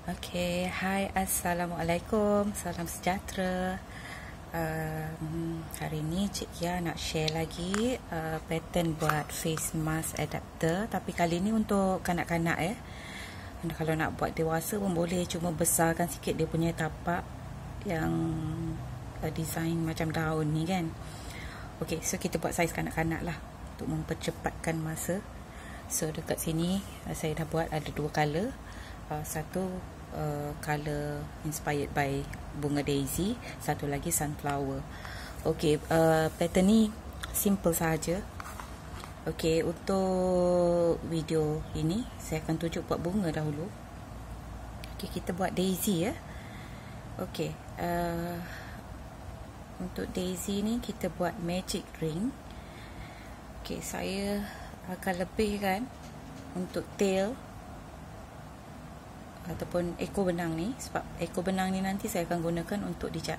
Okay, hai, Assalamualaikum, salam sejahtera. Hari ni Cik Kia nak share lagi pattern buat face mask adapter. Tapi kali ni untuk kanak-kanak ya. Kalau nak buat dewasa pun boleh, cuma besarkan sikit dia punya tapak yang design macam daun ni kan. Okay, so kita buat saiz kanak-kanak lah untuk mempercepatkan masa. So dekat sini saya dah buat ada dua color. Satu color inspired by bunga daisy, satu lagi sunflower. Okay, pattern ni simple saja. Okay, untuk video ini saya akan tunjuk buat bunga dahulu. Okay, kita buat daisy ya. Okay, untuk daisy ni kita buat magic ring. Okay, saya akan lebihkan untuk tail ataupun ekor benang ni, sebab ekor benang ni nanti saya akan gunakan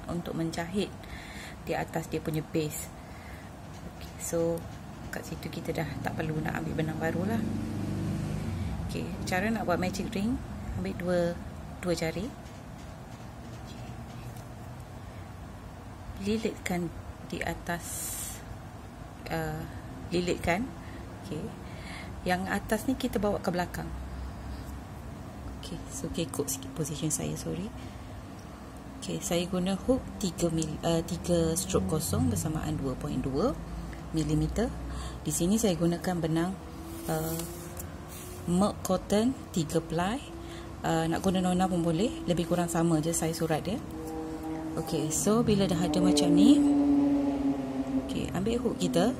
untuk menjahit di atas dia punya base. Okay, so kat situ kita dah tak perlu nak ambil benang baru lah. Okay, cara nak buat magic ring, ambil dua jari, lilitkan di atas, lilitkan. Okay, yang atas ni kita bawa ke belakang. Okay, so kekok sikit position saya, sorry. Okay, saya guna hook 3 stroke kosong bersamaan 2.2 mm. Di sini saya gunakan benang milk cotton 3 ply. Nak guna nona pun boleh, lebih kurang sama je saya surat dia. Okay, so bila dah ada macam ni, okay, ambil hook kita,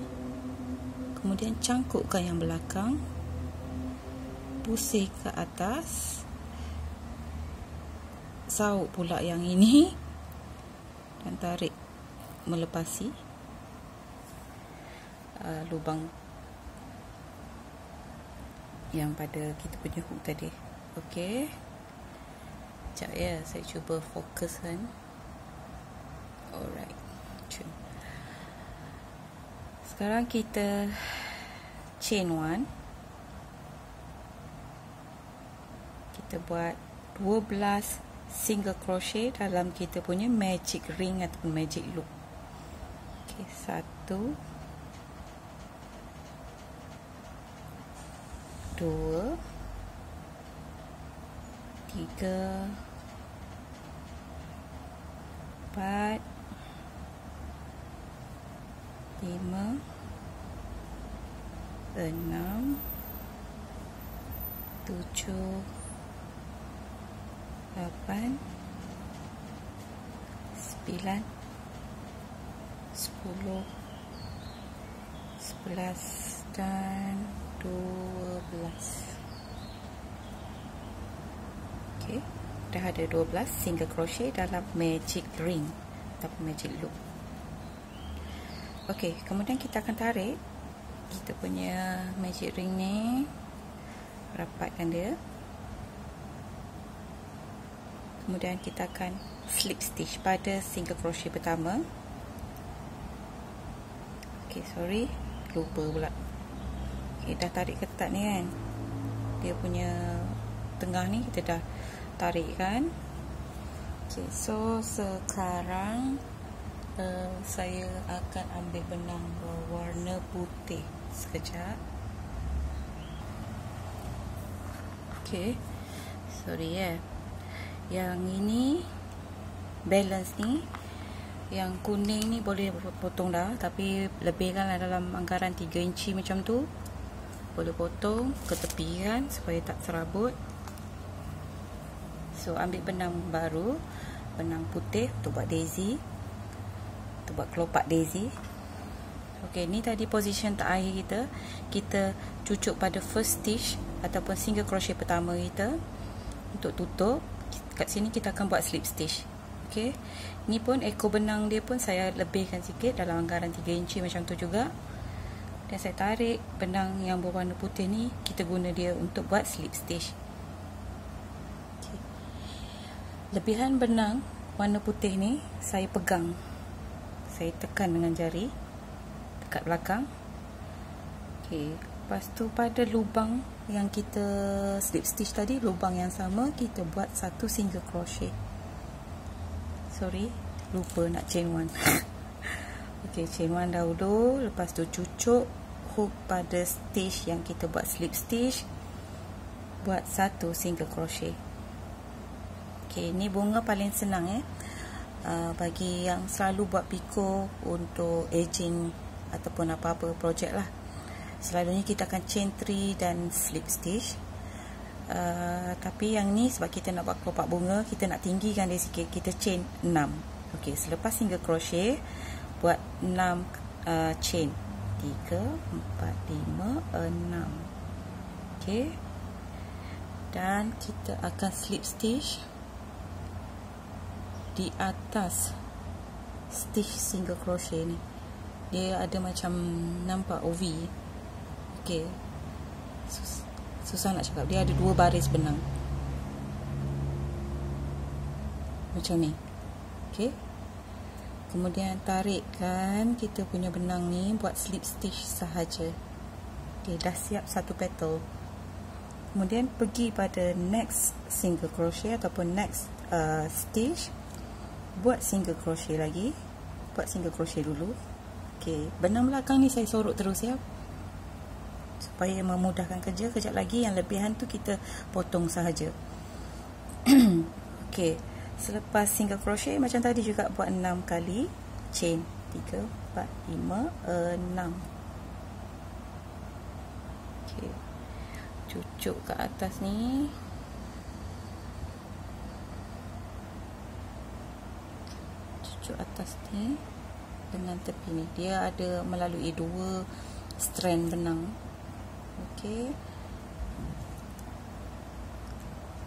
kemudian cangkukkan yang belakang, pusing ke atas, sauk pula yang ini dan tarik melepasi lubang yang pada kita punya hook tadi. Okey, sekejap ya, saya cuba fokuskan. Alright, sekarang kita chain 1. Kita buat 12 single crochet dalam kita punya magic ring ataupun magic loop. Okay, 1, 2, 3, 4, 5, 6, 7, 8, 9, 10, 11 dan 12. Okay, dah ada 12 single crochet dalam magic ring ataupun magic loop. Okay, kemudian kita akan tarik kita punya magic ring ni, rapatkan dia. Kemudian kita akan slip stitch pada single crochet pertama. Okay, sorry, lupa pula. Okay, dah tarik ketat ni kan, dia punya tengah ni kita dah tarik kan. Okay, so sekarang saya akan ambil benang berwarna putih. Sekejap. Okay, sorry ya. Yang ini balance ni, yang kuning ni boleh potong dah, tapi lebihkanlah dalam anggaran 3 inci macam tu. Boleh potong ke tepi kan, supaya tak serabut. So ambil benang baru, benang putih untuk buat daisy, untuk buat kelopak daisy. Ok, ni tadi position terakhir kita cucuk pada first stitch ataupun single crochet pertama kita untuk tutup. Kat sini kita akan buat slip stitch. Okey. Ni pun ekor benang dia pun saya lebihkan sikit dalam anggaran 3 inci macam tu juga. Dan saya tarik benang yang berwarna putih ni, kita guna dia untuk buat slip stitch. Okay. Lebihan benang warna putih ni saya pegang. Saya tekan dengan jari dekat belakang. Okey, lepas tu pada lubang yang kita slip stitch tadi, lubang yang sama, kita buat satu single crochet. Sorry, lupa nak chain 1. ok, chain 1 dahulu, lepas tu cucuk hook pada stitch yang kita buat slip stitch, buat satu single crochet. ok, ni bunga paling senang bagi yang selalu buat piko untuk edging ataupun apa-apa projek lah. Selalunya kita akan chain 3 dan slip stitch. Tapi yang ni sebab kita nak buat kelopak bunga, kita nak tinggikan dia sikit, kita chain 6. ok, selepas single crochet buat 6 chain, 3, 4, 5, 6. ok, dan kita akan slip stitch di atas stitch single crochet ni. Dia ada macam nampak OV. ok, susah nak cakap, dia ada 2 baris benang macam ni. ok, kemudian tarikkan kita punya benang ni buat slip stitch sahaja. ok, dah siap satu petal. Kemudian pergi pada next single crochet ataupun next stitch, buat single crochet lagi, buat single crochet dulu. ok, benang belakang ni saya sorok terus supaya memudahkan kerja. Kejap lagi yang lebihan tu kita potong sahaja. ok, selepas single crochet macam tadi juga buat 6 kali chain, 3, 4, 5, 6. ok, cucuk ke atas ni. Cucuk atas ni dengan tepi ni, dia ada melalui 2 strand benang. ok,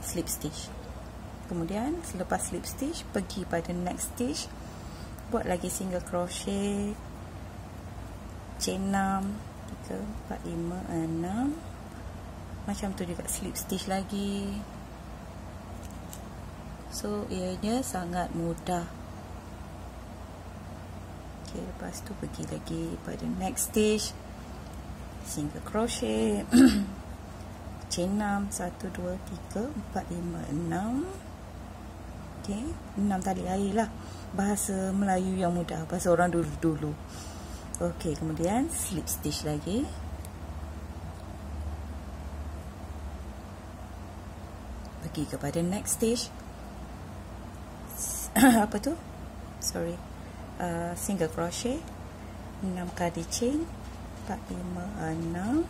slip stitch. Kemudian selepas slip stitch pergi pada next stitch, buat lagi single crochet, chain 6, 3, 4, 5, 6. Macam tu juga slip stitch lagi. So ianya sangat mudah. ok, lepas tu pergi lagi pada next stitch, single crochet, chain 6, 1, 2, 3, 4, 5, 6. ok, 6 tali air lah, bahasa Melayu yang mudah, bahasa orang dulu-dulu. ok, kemudian slip stitch lagi, pergi kepada next stitch. apa tu? Sorry, single crochet, 6 kali chain, 4, 5, 6.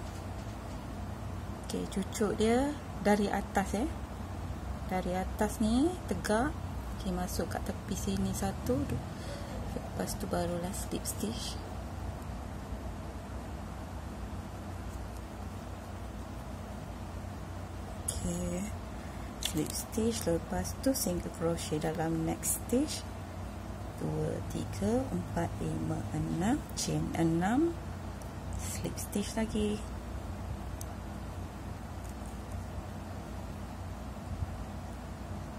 ok, cucuk dia dari atas dari atas ni tegak. ok, masuk kat tepi sini satu, lepas tu barulah slip stitch. ok, slip stitch, lepas tu single crochet dalam next stitch, 2, 3, 4, 5, 6, chain 6, slip stitch lagi.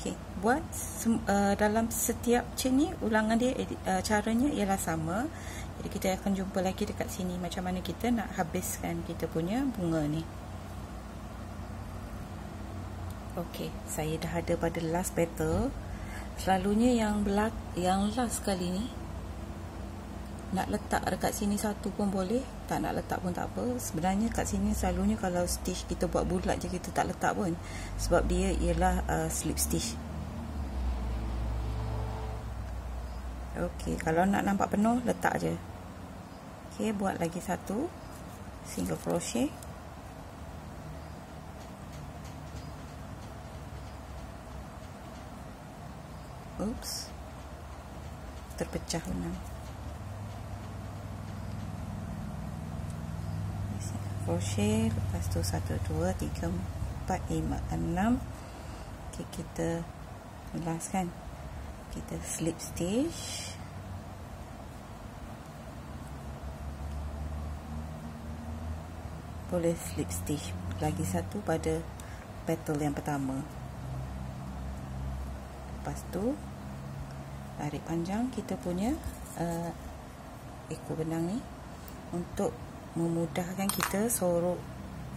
ok, buat dalam setiap chain ni ulangan dia, caranya ialah sama. Jadi kita akan jumpa lagi dekat sini macam mana kita nak habiskan kita punya bunga ni. ok, saya dah ada pada last petal. Selalunya yang last kali ni nak letak dekat sini satu pun boleh, tak nak letak pun tak apa. Sebenarnya kat sini selalunya kalau stitch kita buat bulat je, kita tak letak pun, sebab dia ialah slip stitch. ok, kalau nak nampak penuh letak je. ok, buat lagi satu single crochet, oops, terpecah benang. crochet, lepas tu 1, 2, 3, 4, 5, 6. ok, kita last kan, kita slip stitch, boleh slip stitch lagi satu pada petal yang pertama. Lepas tu tarik panjang kita punya ekor benang ni untuk memudahkan kita sorok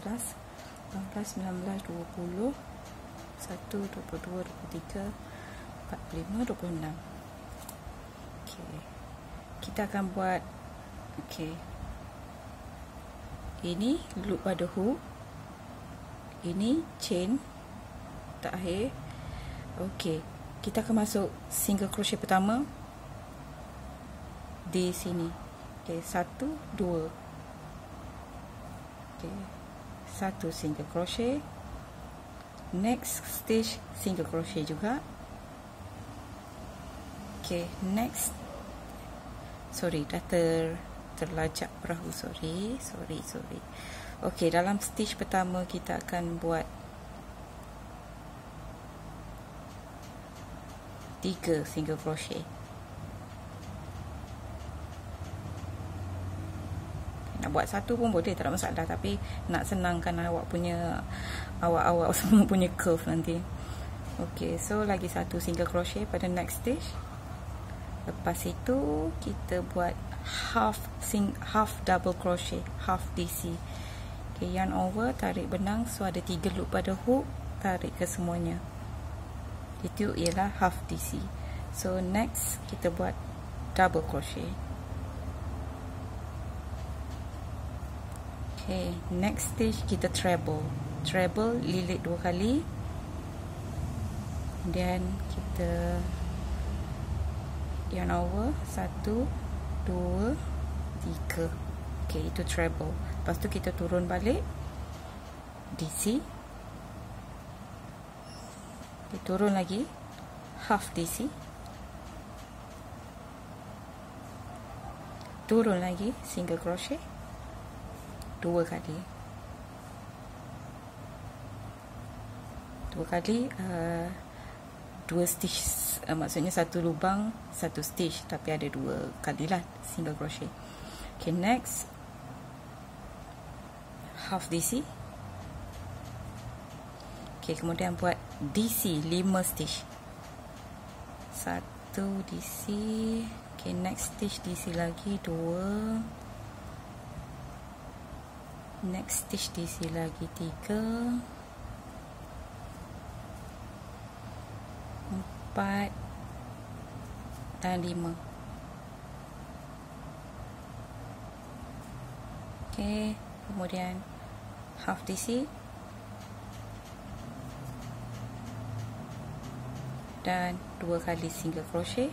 17, 18, 19, 20, 1, 22, 23, 45, 26. Okey. Kita akan buat ini loop pada hook. Ini chain terakhir. Okey, kita akan masuk single crochet pertama di sini. Okey, 1, 2. Okey, 1 single crochet. Next stage single crochet juga. Okey, next. Sorry, dah terlajak perahu. Sorry. Okey, dalam stitch pertama kita akan buat 3 single crochet. Nak buat 1 pun boleh, tak ada masalah, tapi nak senangkan awak semua punya curve nanti. Okey, so lagi 1 single crochet pada next stitch. Lepas itu kita buat half double crochet, half DC. Okay, yarn over, tarik benang, so ada 3 loop pada hook, tarik ke semuanya. Itu ialah half DC. So next kita buat double crochet. Okay, next stitch kita treble. Treble, lilit 2 kali. Kemudian kita yarn over 1, 2, 3. Okay, itu treble. Lepas tu kita turun balik DC. Okay, turun lagi half DC. Turun lagi single crochet 2 kali. 2 kali 2 stitch, maksudnya 1 lubang 1 stitch, tapi ada 2 kali lah single crochet. Okay, next half DC. Okay, kemudian buat DC 5 stitch. 1 DC. Okay, next stitch DC lagi 2. Next stitch DC lagi 3, 4 dan 5. Okay, kemudian half DC dan 2 kali single crochet,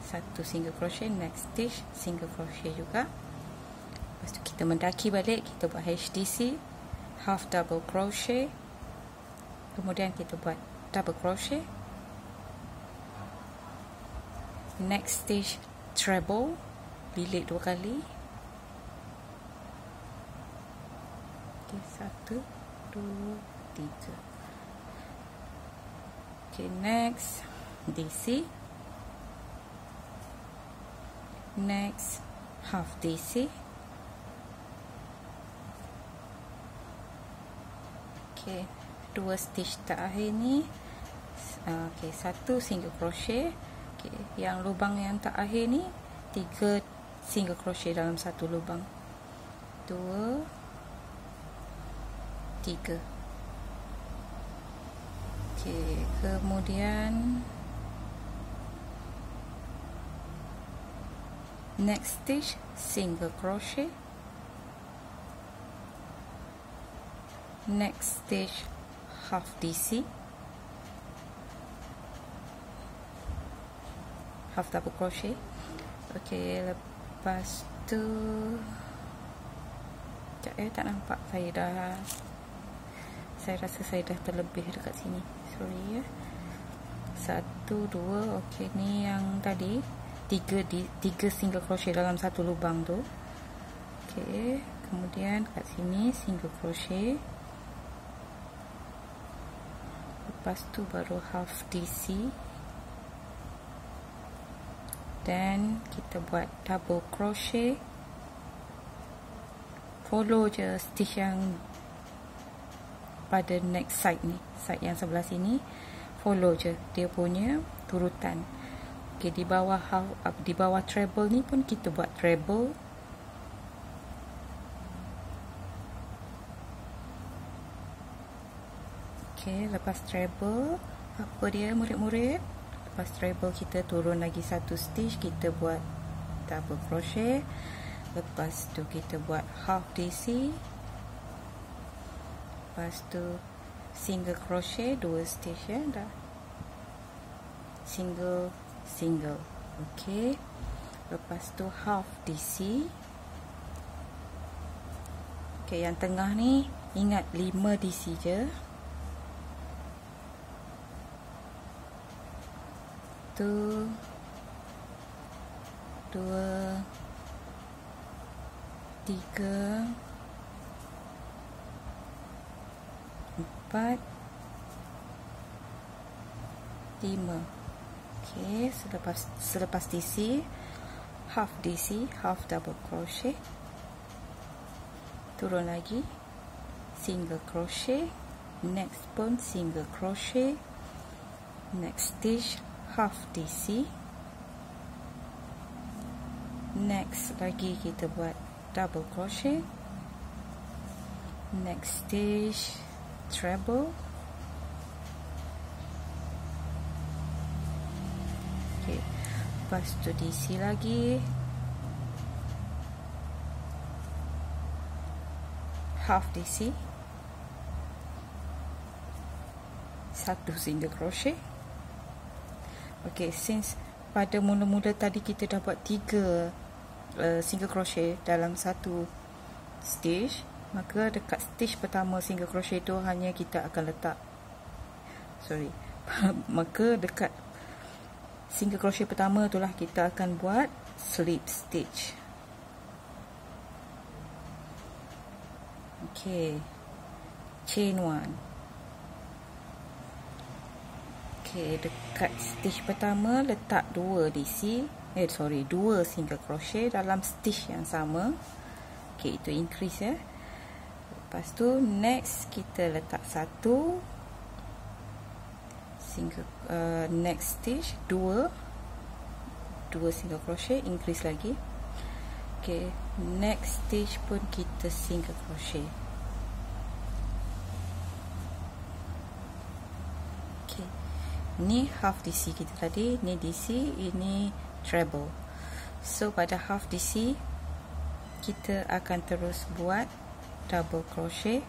1 single crochet, next stitch single crochet juga. Lepas tu kita mendaki balik, kita buat HDC, half double crochet, kemudian kita buat double crochet, next stitch treble, lilit 2 kali. Okay, 1, 2, 3. Okay, next DC, next half DC. Okay, 2 stitch terakhir ni. Okay, 1 single crochet. Okay, yang lubang yang terakhir ni 3 single crochet dalam 1 lubang. 2, 3. Okay, kemudian next stitch single crochet, next stitch half DC, half double crochet. Okay, lepas tu tak nampak, saya rasa saya dah terlebih dekat sini, sorry ya. 1, 2. Okay, ni yang tadi 3 single crochet dalam 1 lubang tu. Okay, kemudian kat sini single crochet, lepas tu baru half DC, dan kita buat double crochet. Follow je stitch yang pada next side ni, side yang sebelah sini, follow je dia punya turutan. Okay, di bawah treble ni pun kita buat treble. Okay, lepas treble, apa dia murid-murid? Lepas treble kita turun lagi 1 stitch, kita buat double crochet. Lepas tu kita buat half DC. Lepas tu single crochet 2 stitch ya, dah. Single. Okay. Lepas tu half DC. Okay, yang tengah ni ingat 5 DC je. 1, 2, 3, 4, 5. Okay, selepas DC, half DC, half double crochet, turun lagi single crochet, next pun single crochet, next stitch half DC, next lagi kita buat double crochet, next stitch treble. Okay, lepas tu DC lagi, half DC, satu single crochet. Ok, since pada mula-mula tadi kita dah buat 3 single crochet dalam satu stitch, maka dekat stitch pertama single crochet tu hanya kita akan letak maka dekat single crochet pertama itulah kita akan buat slip stitch. Ok, chain 1. Ok, dekat stitch pertama letak 2 DC, 2 single crochet dalam stitch yang sama. Ok, itu increase ya. Lepas tu next kita letak 1 single, next stitch 2 single crochet, increase lagi. Ok, next stitch pun kita single crochet. Ok, ni half DC kita tadi, ni DC, ini treble. So pada half DC kita akan terus buat double crochet.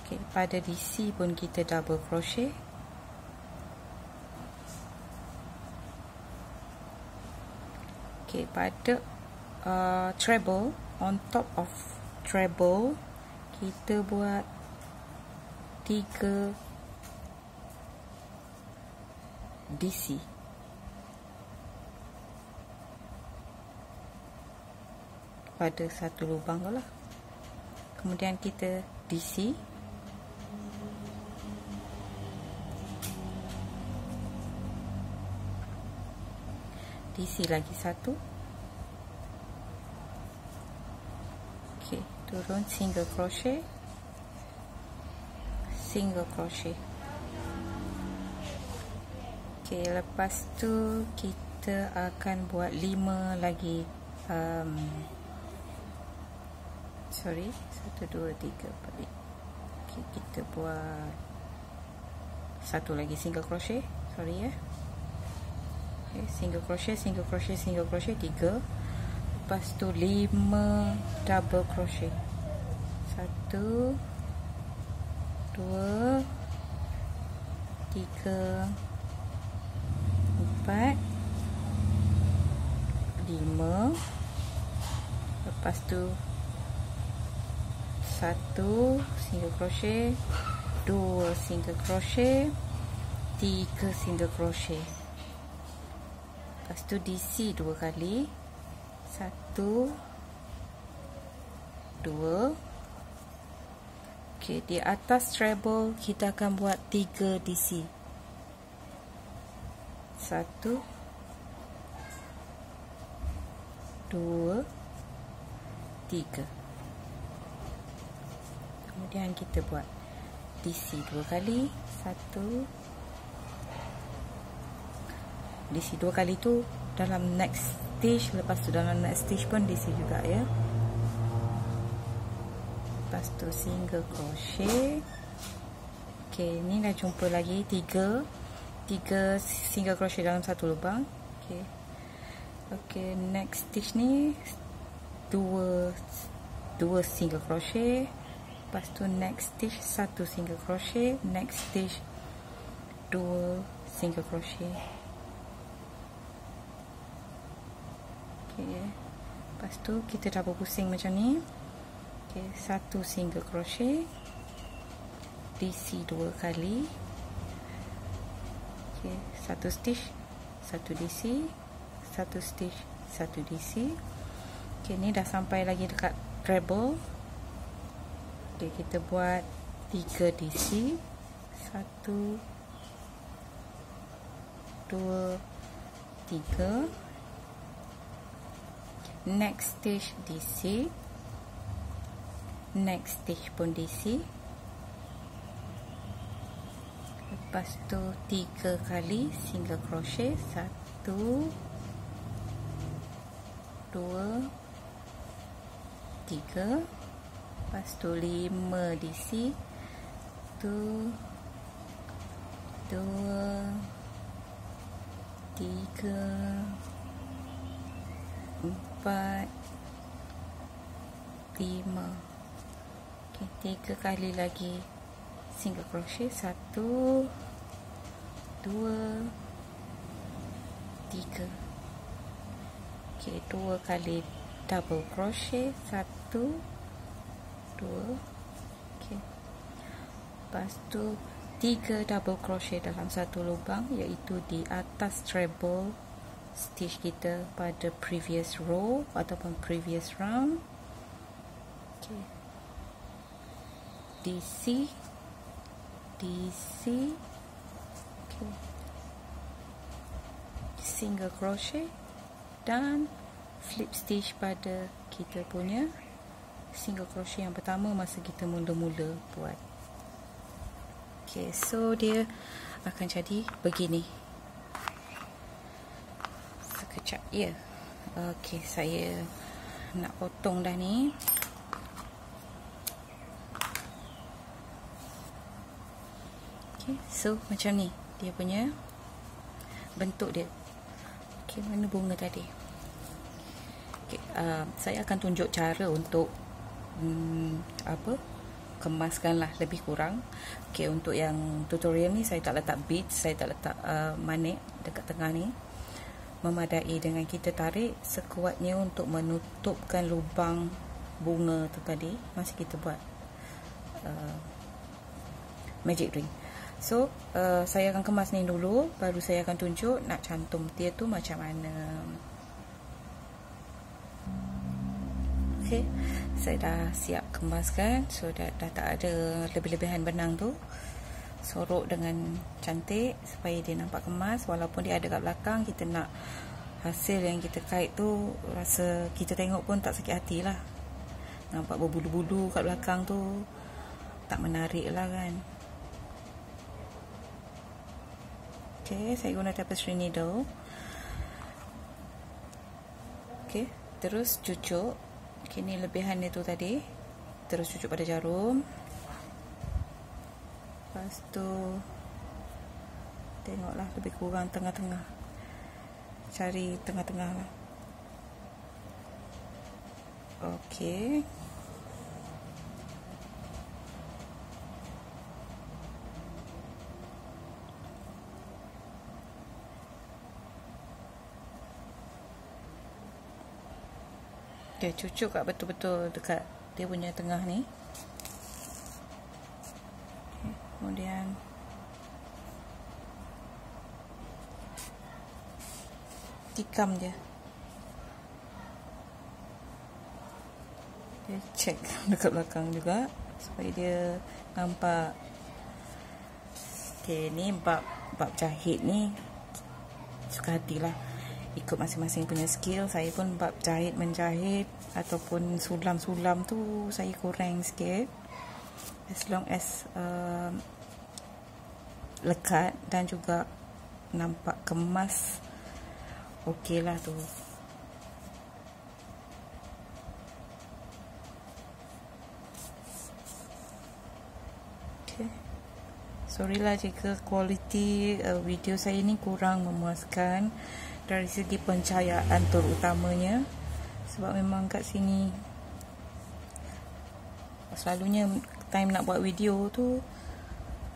Ok, pada DC pun kita double crochet. Ok, pada treble, on top of treble kita buat 3 DC. Pada satu lubang tu lah. Kemudian kita DC. DC lagi 1. Ok, turun single crochet, single crochet. Ok, lepas tu kita akan buat 5 lagi 1, 2, 3, 4. Ok, kita buat 1 lagi single crochet, ya. Okay, single crochet, single crochet, single crochet 3. Lepas tu 5 double crochet. 1, 2, 3, 4, 5. Lepas tu 1 single crochet, 2 single crochet, 3 single crochet. Lepas tu DC 2 kali, 1, 2. Ok, di atas treble kita akan buat 3 DC. 1, 2, 3. Kemudian kita buat DC 2 kali, 1. DC 2 kali tu dalam next stitch, lepas tu dalam next stitch pun DC juga ya. Lepas tu single crochet. Ok, ni dah jumpa lagi 3 single crochet dalam satu lubang. Ok, next stitch ni 2 single crochet. Lepas tu next stitch 1 single crochet, next stitch 2 single crochet. Okay. Lepas tu kita double pusing macam ni. Okay, 1 single crochet, DC 2 kali. Okay, 1 stitch, 1 DC, 1 stitch, 1 DC. Okay, ni dah sampai lagi dekat treble. Okay, kita buat 3 DC, 1, 2, 3. Next stitch DC, next stitch pun DC. Lepas tu 3 kali single crochet, 1, 2, 3. Lepas tu 5 DC, 1, 2, 3 4 5. Okey, 3 kali lagi single crochet, 1 2 3. Okey, 2 kali double crochet, 1 2. Okey, lepas tu 3 double crochet dalam satu lubang, iaitu di atas treble stitch kita pada previous row ataupun previous round. Okay. DC okay. Single crochet dan slip stitch pada kita punya single crochet yang pertama masa kita mula-mula buat. Okay, so dia akan jadi begini. Sekejap ya. Okay, saya nak potong dah ni. Okay, so macam ni dia punya bentuk dia. Okay, mana bunga tadi? Okay, saya akan tunjuk cara untuk kemaskan lah lebih kurang. Okay, untuk yang tutorial ni saya tak letak beads, saya tak letak manik dekat tengah ni. Memadai dengan kita tarik sekuatnya untuk menutupkan lubang bunga tu tadi masa kita buat magic ring. So saya akan kemas ni dulu, baru saya akan tunjuk nak cantum dia tu macam mana. Okay, saya dah siap kemaskan. So dah tak ada lebih-lebihan benang tu. Sorok dengan cantik supaya dia nampak kemas. Walaupun dia ada kat belakang, kita nak hasil yang kita kait tu rasa kita tengok pun tak sakit hati lah. Nampak berbulu-bulu kat belakang tu tak menarik lah kan. Okay, saya guna tapestry needle. Okay, terus cucuk. Okay, ni lebihan dia tu tadi. Terus cucuk pada jarum. Lepas tu tengoklah lebih kurang tengah-tengah. Cari tengah-tengah lah. Okay. Okay, cucuk kat betul-betul dekat dia punya tengah ni. Okay, kemudian tikam dia. Dia check dekat belakang juga supaya dia nampak. Okay, ni bab jahit ni suka hatilah, ikut masing-masing punya skill. Saya pun bab jahit menjahit ataupun sulam-sulam tu saya kurang sikit. As long as lekat dan juga nampak kemas, okey lah tu. Okay. Sorry lah jika kualiti video saya ni kurang memuaskan dari segi pencahayaan terutamanya, sebab memang kat sini selalunya time nak buat video tu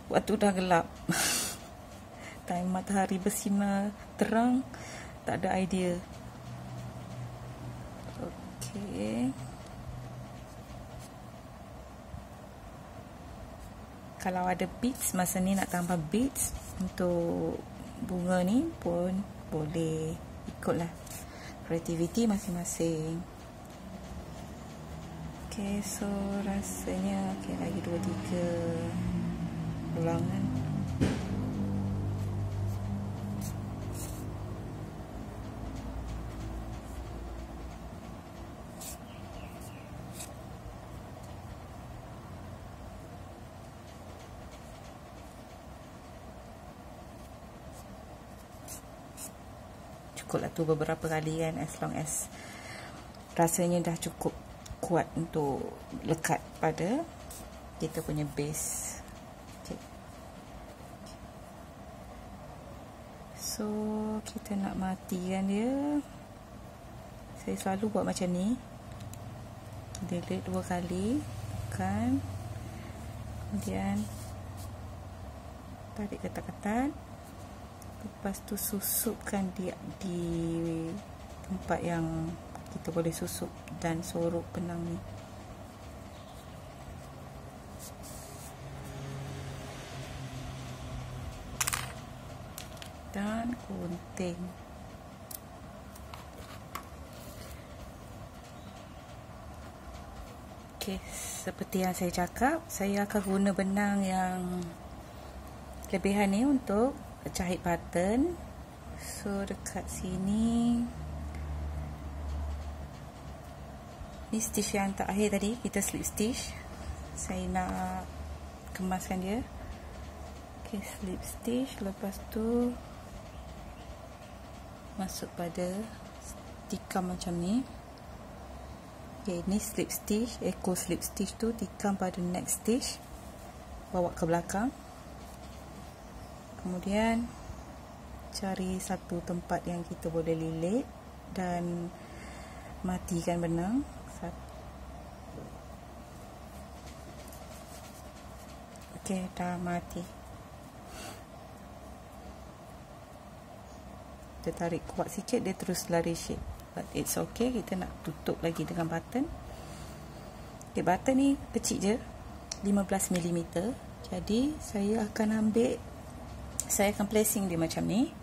waktu dah gelap. Time matahari bersinar terang, tak ada idea. Okey. Kalau ada beads masa ni, nak tambah beads untuk bunga ni pun boleh, ikutlah kreativiti masing-masing. Okay, so rasanya okay, lagi 2-3 ulangan. Cukuplah tu beberapa kali kan, as long as rasanya dah cukup kuat untuk lekat pada kita punya base. Okay. So kita nak matikan dia. Saya selalu buat macam ni, delete 2 kali, tekan, kemudian tarik ketat-ketat, lepas tu susupkan dia di tempat yang kita boleh susup dan sorok benang ni. Dan gunting. Okey, seperti yang saya cakap, saya akan guna benang yang kelebihan ni untuk jahit button. So dekat sini, ni stitch yang terakhir tadi, kita slip stitch. Saya nak kemaskan dia. Okey, slip stitch, lepas tu masuk pada tikam macam ni. Okay, ni slip stitch, echo slip stitch tu tikam pada next stitch, bawa ke belakang. Kemudian cari satu tempat yang kita boleh lilit dan matikan benang. Okey, dah mati. Kita tarik kuat sikit, dia terus lari shape. But it's okay, kita nak tutup lagi dengan button. Okay, button ni kecil je, 15mm. Jadi saya akan placing dia macam ni.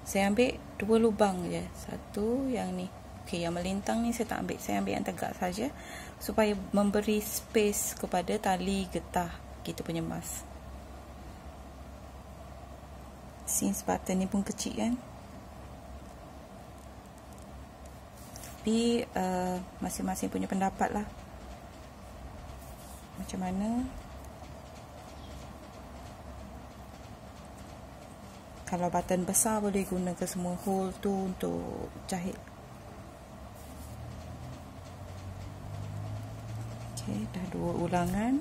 Saya ambil 2 lubang je. Satu yang ni. Okay, yang melintang ni saya tak ambil, saya ambil yang tegak saja supaya memberi space kepada tali getah kita punya emas. Since button ni pun kecil kan, tapi masing-masing punya pendapat lah macam mana. Kalau button besar boleh guna ke semua hole tu untuk jahit. Okay, dah 2 ulangan,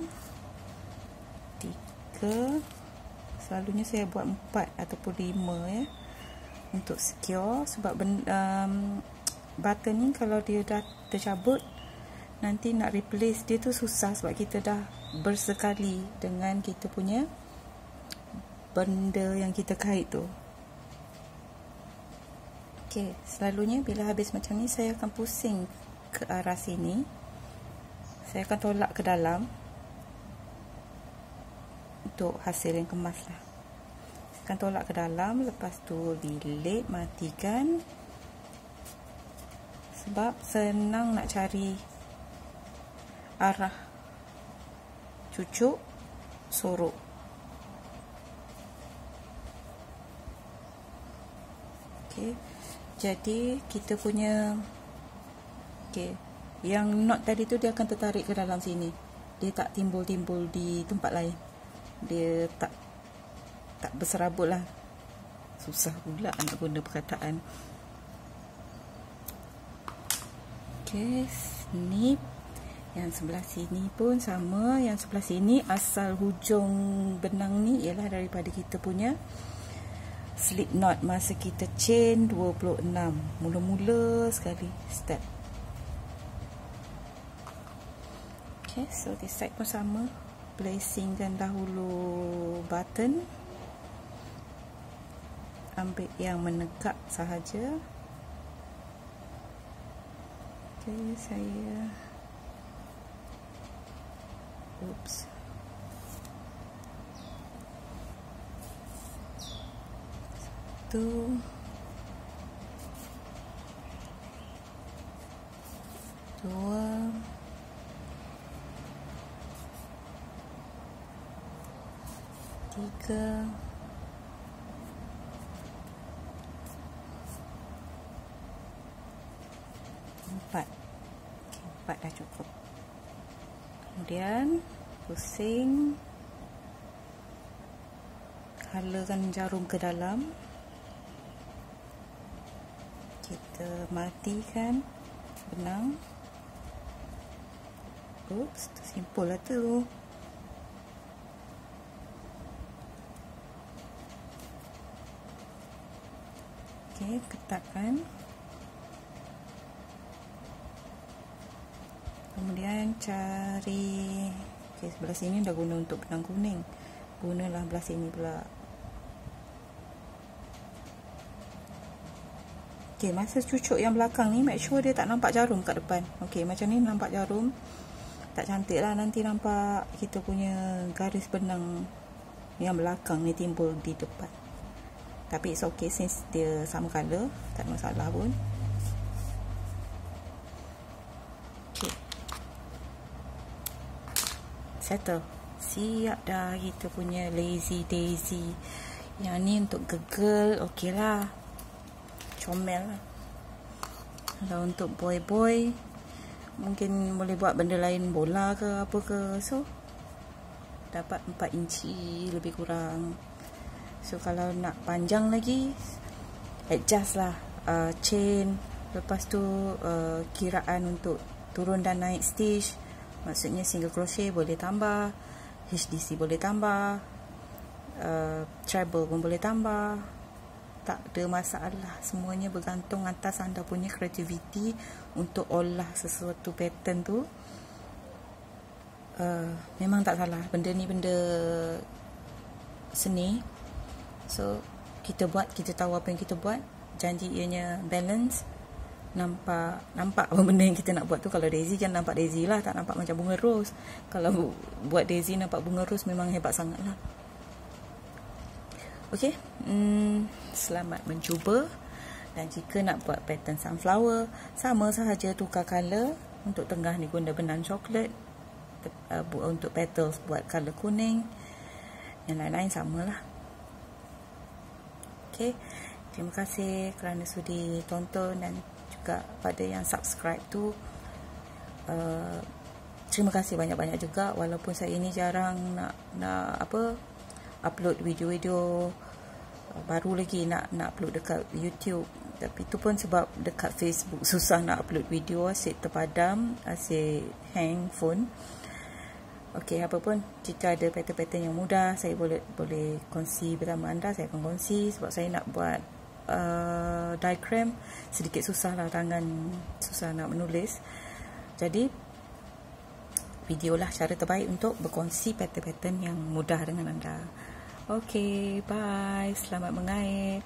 3. Selalunya saya buat 4 ataupun 5 ya, untuk secure. Sebab button ni kalau dia dah tercabut, nanti nak replace dia tu susah, sebab kita dah bersekali dengan kita punya benda yang kita kait tu. Okey, selalunya bila habis macam ni, saya akan pusing ke arah sini. Saya akan tolak ke dalam untuk hasil yang kemas lah. Saya akan tolak ke dalam, lepas tu lilit, matikan. Sebab senang nak cari arah cucuk, sorok. Okey, jadi kita punya yang knot tadi tu dia akan tertarik ke dalam sini. Dia tak timbul-timbul di tempat lain. Dia tak berserabut lah. Susah pula nak guna perkataan. Okey, snip. Yang sebelah sini pun sama. Yang sebelah sini asal hujung benang ni ialah daripada kita punya slip knot masa kita chain 26. Mula-mula sekali step. Okey, so this side pun sama. Placingkan dahulu button. Ambil yang menegak sahaja. Okey, saya satu, dua, tiga, empat. Okay, 4 dah cukup. Kemudian pusing, halakan jarum ke dalam. Kita matikan benang. Oops, tersimpul lah tu. Okey, ketatkan. Kemudian cari, okey, sebelah sini dah guna untuk benang kuning. Gunalah belah sini pula. Okey, masa cucuk yang belakang ni, make sure dia tak nampak jarum kat depan. Okey, macam ni nampak jarum. Tak cantik lah, nanti nampak kita punya garis benang yang belakang ni timbul di depan. Tapi it's okay since dia sama color, tak ada masalah pun. Okay, settle. Siap dah kita punya lazy daisy. Yang ni untuk gegel, okey lah, comel lah. Kalau untuk boy-boy, mungkin boleh buat benda lain, bola ke apa ke. So dapat 4 inci lebih kurang. So kalau nak panjang lagi, adjust lah chain. Lepas tu kiraan untuk turun dan naik stitch, maksudnya single crochet boleh tambah, HDC boleh tambah, treble pun boleh tambah. Tak ada masalah, semuanya bergantung atas anda punya kreativiti untuk olah sesuatu pattern tu. Memang tak salah, benda ni benda seni. So kita buat, kita tahu apa yang kita buat, janji ianya balance. Nampak apa benda yang kita nak buat tu. Kalau daisy kan nampak daisy lah, tak nampak macam bunga rose. Kalau buat daisy nampak bunga rose, memang hebat sangat lah. Okey, selamat mencuba. Dan jika nak buat pattern sunflower, sama sahaja, tukar color. Untuk tengah ni guna benang coklat, untuk petals buat color kuning, yang lain-lain samalah. Okey, terima kasih kerana sudi tonton, dan juga pada yang subscribe tu, terima kasih banyak-banyak juga. Walaupun saya ini jarang nak upload video-video baru lagi, nak upload dekat YouTube. Tapi itu pun sebab dekat Facebook susah nak upload video, asyik terpadam, asyik hang phone. Okey, apa pun, jika ada pattern-pattern yang mudah, saya boleh kongsi bersama anda. Saya akan kongsi, sebab saya nak buat diagram sedikit susah lah, tangan susah nak menulis. Jadi video lah cara terbaik untuk berkongsi pattern-pattern yang mudah dengan anda. Okey, bye, selamat mengait.